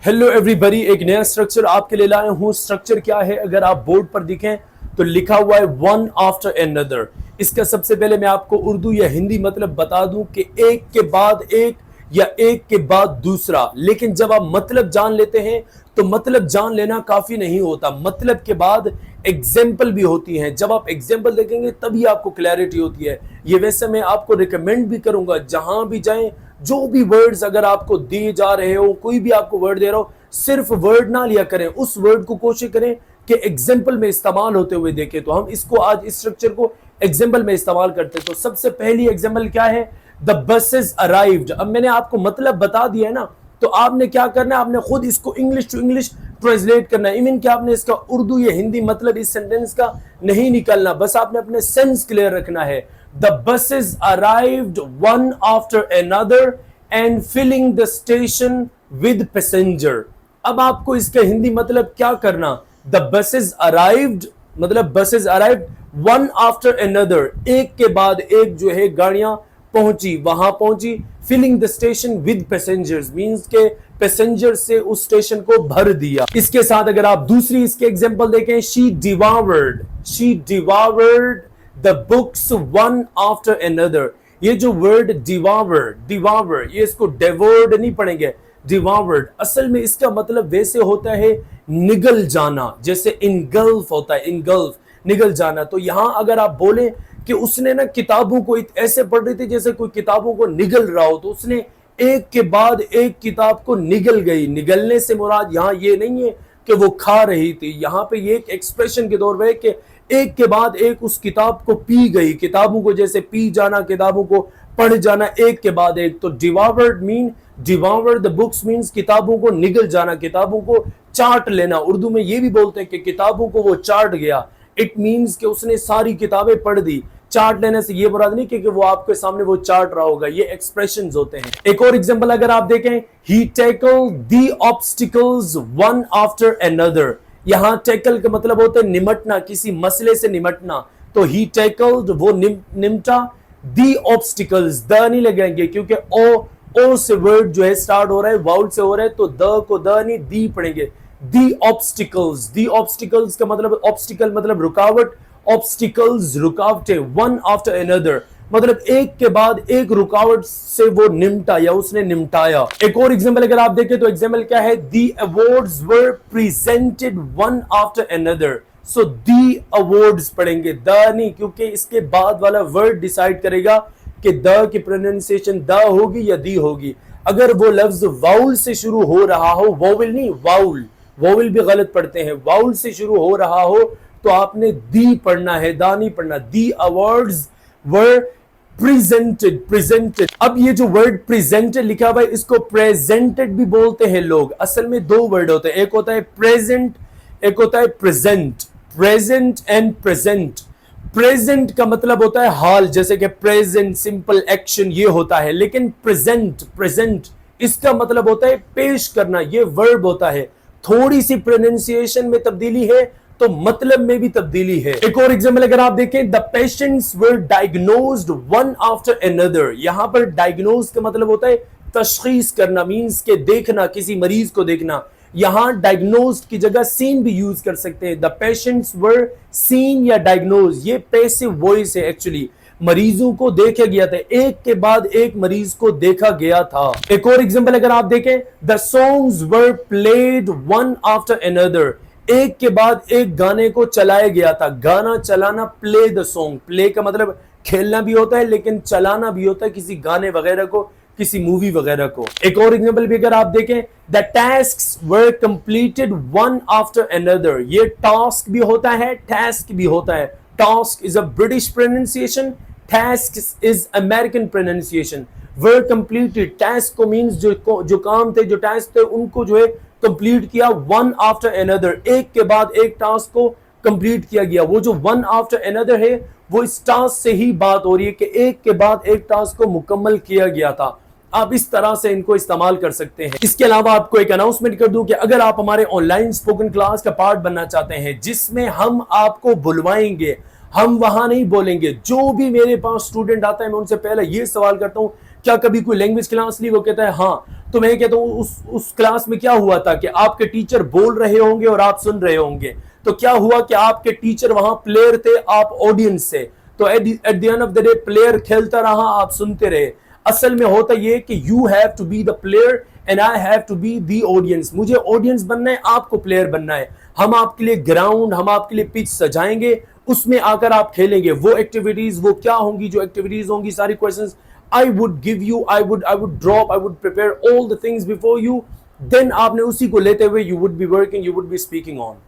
Hello everybody, एक नया structure आपके लिए लाया हूँ। स्ट्रक्चर क्या है, अगर आप बोर्ड पर दिखें तो लिखा हुआ है वन आफ्टर एनदर। इसका सबसे पहले मैं आपको उर्दू या हिंदी मतलब बता दूं कि एक के बाद एक या एक के बाद दूसरा। लेकिन जब आप मतलब जान लेते हैं तो मतलब जान लेना काफी नहीं होता, मतलब के बाद एग्जाम्पल भी होती हैं। जब आप एग्जाम्पल देखेंगे तभी आपको क्लैरिटी होती है। ये वैसे मैं आपको रिकमेंड भी करूंगा, जहां भी जाएं जो भी वर्ड्स अगर आपको दिए जा रहे हो, कोई भी आपको वर्ड दे रहा हो, सिर्फ वर्ड ना लिया करें, उस वर्ड को कोशिश करें कि एग्जाम्पल में इस्तेमाल होते हुए देखें। तो हम इसको आज इस स्ट्रक्चर को एग्जाम्पल में इस्तेमाल करते हैं। तो सबसे पहली एग्जाम्पल क्या है, द बसेस अराइव्ड। अब मैंने आपको मतलब बता दिया है ना, तो आपने क्या करना है, आपने खुद इसको इंग्लिश टू इंग्लिश ट्रांसलेट करना है। इवन कि आपने इसका उर्दू या हिंदी मतलब इस सेंटेंस का नहीं निकलना, बस आपने अपने सेंस क्लियर रखना है। The buses arrived one after another and filling the station with passenger. अब आपको इसका हिंदी मतलब क्या करना, The buses arrived मतलब buses arrived one after another, एक के बाद एक जो है गाड़ियां पहुंची, वहां पहुंची। filling the station with passengers means के पैसेंजर से उस स्टेशन को भर दिया। इसके साथ अगर आप दूसरी इसके एग्जांपल देखें, she devoured the books one after another। ये जो वर्ड devour, ये इसको devoured नहीं पढ़ेंगे, devoured। असल में इसका मतलब वैसे होता है निगल जाना, जैसे engulf होता है, engulf निगल जाना। तो यहां अगर आप बोले कि उसने ना किताबों को ऐसे पढ़ रही थी जैसे कोई किताबों को निगल रहा हो, तो उसने एक के बाद एक किताब को निगल गई। निगलने से मुराद यहाँ ये नहीं है कि वो खा रही थी, यहाँ पे ये एक एक्सप्रेशन के तौर पे कि एक के बाद एक उस किताब को पी गई। किताबों को जैसे पी जाना, किताबों को पढ़ जाना एक के बाद एक। तो डिवावर्ड द बुक्स मींस किताबों को निगल जाना, किताबों को चाट लेना। उर्दू में ये भी बोलते हैं कि किताबों को वो चाट गया। इट मींस कि उसने सारी किताबें पढ़ दी। चार्ट लेने से ये मुराद नहीं कि वो आपके सामने वो चार्ट रहा होगा, ये एक्सप्रेशंस होते हैं। एक और एग्जांपल अगर आप देखें, he tackled the obstacles one after another. यहां टैकल का मतलब होता है निमटना, किसी मसले से निमटना। तो ही टैकल्ड वो निमटा, द ऑब्स्टिकल्स द नहीं लगाएंगे क्योंकि ओ से वर्ड जो है स्टार्ट हो रहा है, वाउल से हो रहा है, तो द को द नहीं दी पढ़ेंगे। द ऑब्स्टिकल्स का मतलब, ऑब्स्टिकल मतलब रुकावट, ऑब्स्टिकल्स रुकावटें, वन आफ्टर अनदर मतलब एक के बाद एक रुकावट से वो निमटा या उसने निमटाया। एक और एग्जांपल अगर आप देखें तो एग्जांपल क्या है, the awards were presented one after another. So the awards पढ़ेंगे, द नहीं, क्योंकि इसके बाद वाला वर्ड डिसाइड करेगा कि द की प्रोनाउंसिएशन द होगी या दी होगी। अगर वो लफ्ज वाउल से शुरू हो रहा हो, वोवेल नहीं वाउल भी गलत पढ़ते हैं, वाउल से शुरू हो रहा हो तो आपने दी पढ़ना है, दा नहीं पढ़ना। दी अवार्ड्स वर प्रेजेंटेड। अब ये जो वर्ड प्रेजेंटेड लिखा हुआ है, इसको प्रेजेंटेड भी बोलते हैं लोग। असल में दो वर्ड होते हैं, एक होता है प्रेजेंट, एक होता है present. Present and present. Present का मतलब होता है हाल, जैसे कि प्रेजेंट सिंपल एक्शन ये होता है। लेकिन प्रेजेंट इसका मतलब होता है पेश करना, ये वर्ब होता है। थोड़ी सी प्रोनाउंसिएशन में तब्दीली है तो मतलब में भी तब्दीली है। एक और एग्जांपल अगर आप देखें, the patients were diagnosed one after another. यहां पर डायग्नोज का मतलब होता है तशखीस करना, मींस के देखना, किसी मरीज को देखना। यहां डायग्नोज्ड की जगह सीन भी यूज कर सकते हैं। द पेशेंट्स वर सीन या डायग्नोज, ये पैसिव वॉइस है एक्चुअली। मरीजों को देखा गया था, एक के बाद एक मरीज को देखा गया था। एक और एग्जांपल अगर आप देखें, the songs were played one after another. एक के बाद एक गाने को चलाया गया था। गाना चलाना, प्ले द सॉन्ग। प्ले का मतलब खेलना भी होता है, लेकिन चलाना भी होता है किसी गाने वगैरह को, किसी मूवी वगैरह को। एक और एग्जांपल भी अगर आप देखें, the tasks were completed one after another. ये टास्क भी होता है, टास्क भी होता है। Task is a British pronunciation, task is American pronunciation. Were completed, task को मींस जो काम थे, जो टास्क थे, उनको जो है कंप्लीट किया वन आफ्टर अनदर। एक के बाद एक टास्क को कंप्लीट किया गया। वो जो वन आफ्टर अनदर है, वो इस टास्क से ही बात हो रही है कि एक के बाद एक टास्क को मुकम्मल किया गया था। आप इस तरह से इनको इस्तेमाल कर सकते हैं। इसके अलावा आपको एक अनाउंसमेंट कर दूं कि अगर आप हमारे ऑनलाइन स्पोकन क्लास का पार्ट बनना चाहते हैं, जिसमें हम आपको बुलवाएंगे, हम वहां नहीं बोलेंगे। जो भी मेरे पास स्टूडेंट आता है, मैं उनसे पहले ये सवाल करता हूं کیا کبھی کوئی لینگویج کلاس لی؟ وہ کہتا ہے ہاں. تو میں کہتا ہوں اس کلاس میں کیا ہوا تھا کہ آپ کے ٹیچر بول رہے ہوں گے اور آپ سن رہے ہوں گے. تو کیا ہوا کہ آپ کے ٹیچر وہاں پلیئر تھے, آپ آڈینس سے. تو at the end of the day player کھیلتا رہا, آپ سنتے رہے. اصل میں ہوتا یہ کہ you have to be the player and I have to be the audience. مجھے آڈینس بننا ہے, آپ کو پلیئر بننا ہے. ہم آپ کے لیے گراؤنڈ, ہم آپ کے لیے پچ سجائیں گے, اس میں آ کر آپ کھیلیں گے. وہ ایکٹیویٹیز وہ کیا ہوں گی, جو ایکٹیویٹیز ہوں گی, ساری questions I would give you, I would drop, I would prepare all the things before you. Then آپ نے اسی کو لیتے ہوئے you would be working, you would be speaking on.